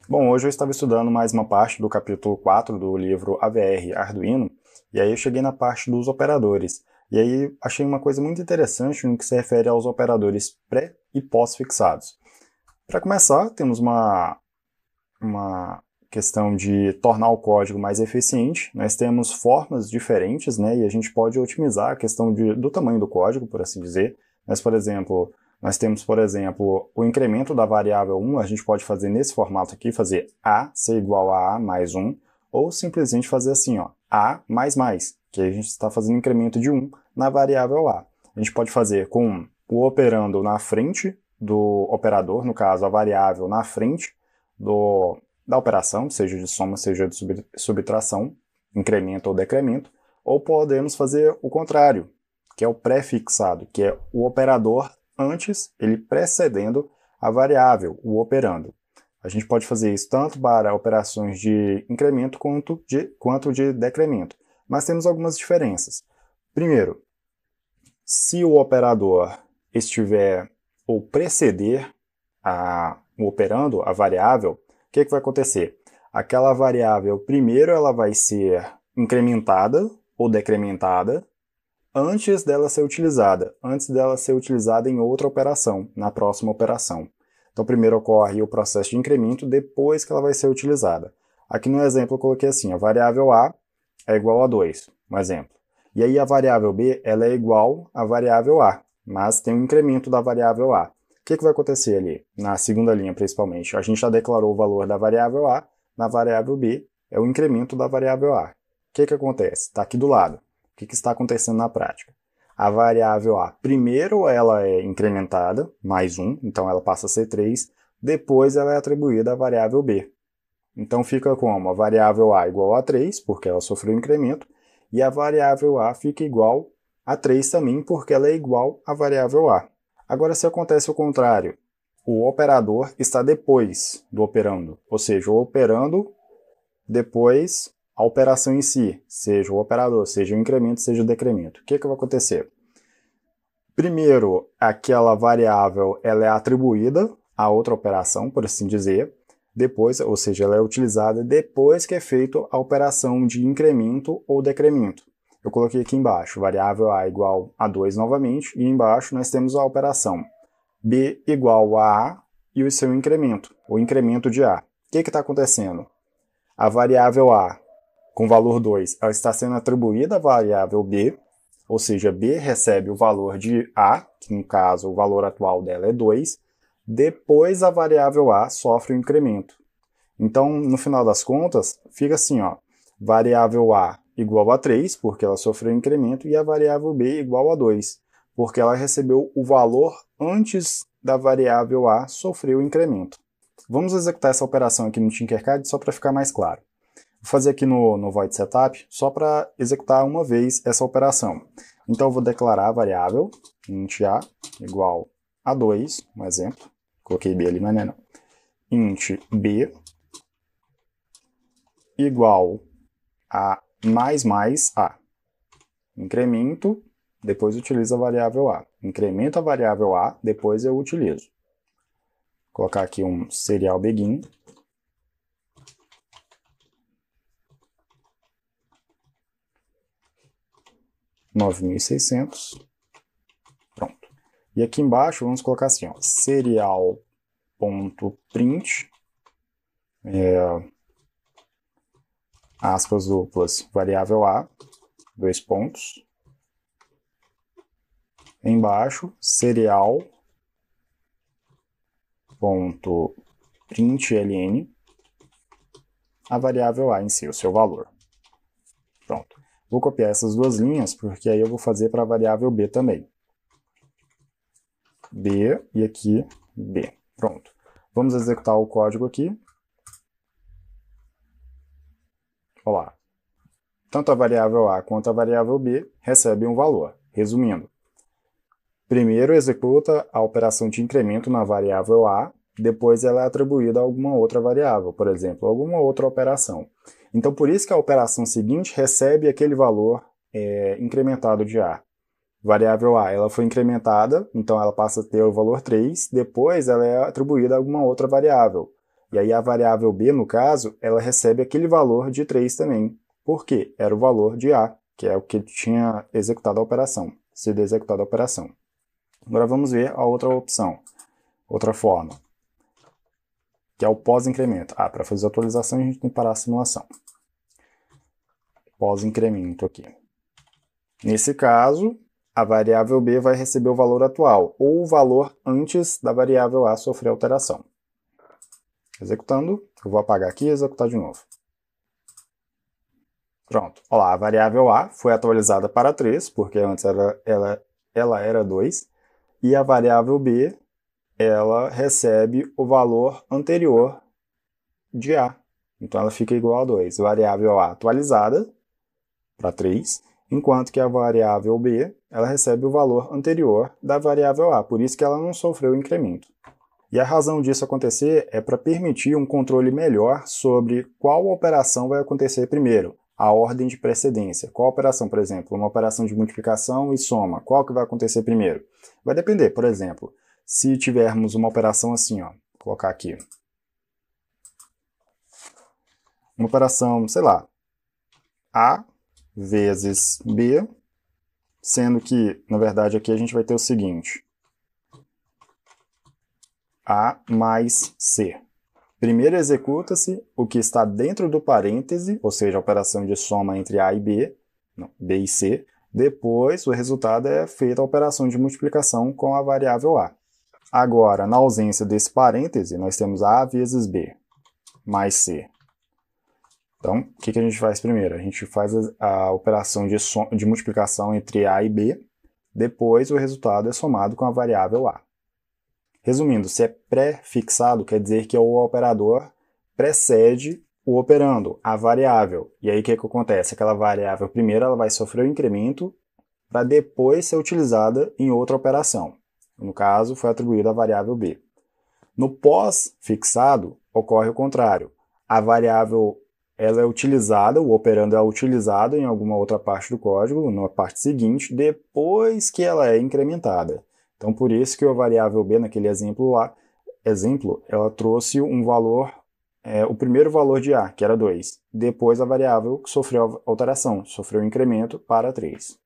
Bom, hoje eu estava estudando mais uma parte do capítulo 4 do livro AVR Arduino, e aí eu cheguei na parte dos operadores. E aí achei uma coisa muito interessante no que se refere aos operadores pré e pós-fixados. Para começar, temos uma questão de tornar o código mais eficiente. Nós temos formas diferentes, né, e a gente pode otimizar a questão do tamanho do código, por assim dizer. Mas, por exemplo, nós temos, por exemplo, o incremento da variável 1, a gente pode fazer nesse formato aqui, fazer a ser igual a mais 1, ou simplesmente fazer assim, ó, a mais, que a gente está fazendo incremento de 1 na variável a. A gente pode fazer com o operando na frente do operador, no caso, a variável na frente da operação, seja de soma, seja de subtração, incremento ou decremento, ou podemos fazer o contrário, que é o pré-fixado, que é o operador antes, ele precedendo a variável, o operando. A gente pode fazer isso tanto para operações de incremento quanto de decremento, mas temos algumas diferenças. Primeiro, se o operador estiver ou preceder o operando, a variável, o que vai acontecer? Aquela variável, primeiro ela vai ser incrementada ou decrementada antes dela ser utilizada em outra operação, na próxima operação. Então, primeiro ocorre o processo de incremento, depois que ela vai ser utilizada. Aqui no exemplo eu coloquei assim, a variável a é igual a 2, um exemplo. E aí a variável b ela é igual à variável a, mas tem um incremento da variável a. O que vai acontecer ali? Na segunda linha, principalmente. A gente já declarou o valor da variável a, na variável b é o incremento da variável a. O que acontece? Está aqui do lado. O que está acontecendo na prática? A variável a, primeiro ela é incrementada, mais 1, então ela passa a ser 3, depois ela é atribuída à variável b. Então fica como? A variável a igual a 3, porque ela sofreu incremento, e a variável a fica igual a 3 também, porque ela é igual à variável a. Agora, se acontece o contrário, o operador está depois do operando, ou seja, o operando depois a operação em si, seja o operador, seja o incremento, seja o decremento. O que vai acontecer? Primeiro, aquela variável ela é atribuída a outra operação, por assim dizer, depois, ou seja, ela é utilizada depois que é feita a operação de incremento ou decremento. Eu coloquei aqui embaixo, variável a igual a 2 novamente, e embaixo nós temos a operação b igual a a e o seu incremento, o incremento de a. O que está acontecendo? A variável a, com valor 2, ela está sendo atribuída à variável b, ou seja, b recebe o valor de a, que no caso o valor atual dela é 2, depois a variável a sofre um incremento. Então, no final das contas, fica assim, ó, variável a igual a 3, porque ela sofreu um incremento, e a variável b igual a 2, porque ela recebeu o valor antes da variável a sofrer o incremento. Vamos executar essa operação aqui no Tinkercad só para ficar mais claro. Vou fazer aqui no Void Setup só para executar uma vez essa operação. Então eu vou declarar a variável int a igual a 2, um exemplo. Coloquei b ali, mas não é não. Int b igual a mais a. Incremento, depois utilizo a variável a. Incremento a variável a, depois eu utilizo. Vou colocar aqui um serial begin. $9.600. Pronto. E aqui embaixo vamos colocar assim, ó, serial.print, aspas duplas, variável a, 2 pontos. Embaixo, serial.println, a variável a em si, o seu valor. Pronto. Vou copiar essas duas linhas, porque aí eu vou fazer para a variável b também. B e aqui b. Pronto. Vamos executar o código aqui. Olha lá. Tanto a variável a quanto a variável b recebem um valor. Resumindo, primeiro executa a operação de incremento na variável a, depois ela é atribuída a alguma outra variável, por exemplo, alguma outra operação. Então, por isso que a operação seguinte recebe aquele valor incrementado de a. Variável a, ela foi incrementada, então ela passa a ter o valor 3, depois ela é atribuída a alguma outra variável. E aí a variável b, no caso, ela recebe aquele valor de 3 também. Por quê? Era o valor de a, que é o que tinha executado a operação, sido executada a operação. Agora vamos ver a outra opção, outra forma, que é o pós-incremento. Para fazer a atualização a gente tem que parar a simulação. Pós-incremento aqui. Nesse caso, a variável b vai receber o valor atual, ou o valor antes da variável a sofrer alteração. Executando, eu vou apagar aqui e executar de novo. Pronto. Olha lá, a variável a foi atualizada para 3, porque antes ela era 2, e a variável b, ela recebe o valor anterior de a. Então ela fica igual a 2. Variável a atualizada para 3, enquanto que a variável b, ela recebe o valor anterior da variável a, por isso que ela não sofreu incremento. E a razão disso acontecer é para permitir um controle melhor sobre qual operação vai acontecer primeiro, a ordem de precedência. Qual operação, por exemplo, uma operação de multiplicação e soma, qual que vai acontecer primeiro? Vai depender, por exemplo, se tivermos uma operação assim, ó, vou colocar aqui, uma operação, sei lá, a vezes b, sendo que, na verdade, aqui a gente vai ter o seguinte, a mais c. Primeiro executa-se o que está dentro do parêntese, ou seja, a operação de soma entre a e b, não, b e c. Depois, o resultado é feita a operação de multiplicação com a variável a. Agora, na ausência desse parêntese, nós temos a vezes b mais c. Então, o que a gente faz primeiro? A gente faz a operação de multiplicação entre a e b, depois o resultado é somado com a variável a. Resumindo, se é pré-fixado, quer dizer que o operador precede o operando, a variável. E aí o que acontece? Aquela variável, primeiro, ela vai sofrer o incremento para depois ser utilizada em outra operação. No caso, foi atribuída a variável b. No pós-fixado, ocorre o contrário. A variável ela é utilizada, o operando é utilizado em alguma outra parte do código, na parte seguinte, depois que ela é incrementada. Então, por isso que a variável b, naquele exemplo lá, ela trouxe um valor, o primeiro valor de a, que era 2. Depois a variável sofreu alteração, sofreu incremento para 3.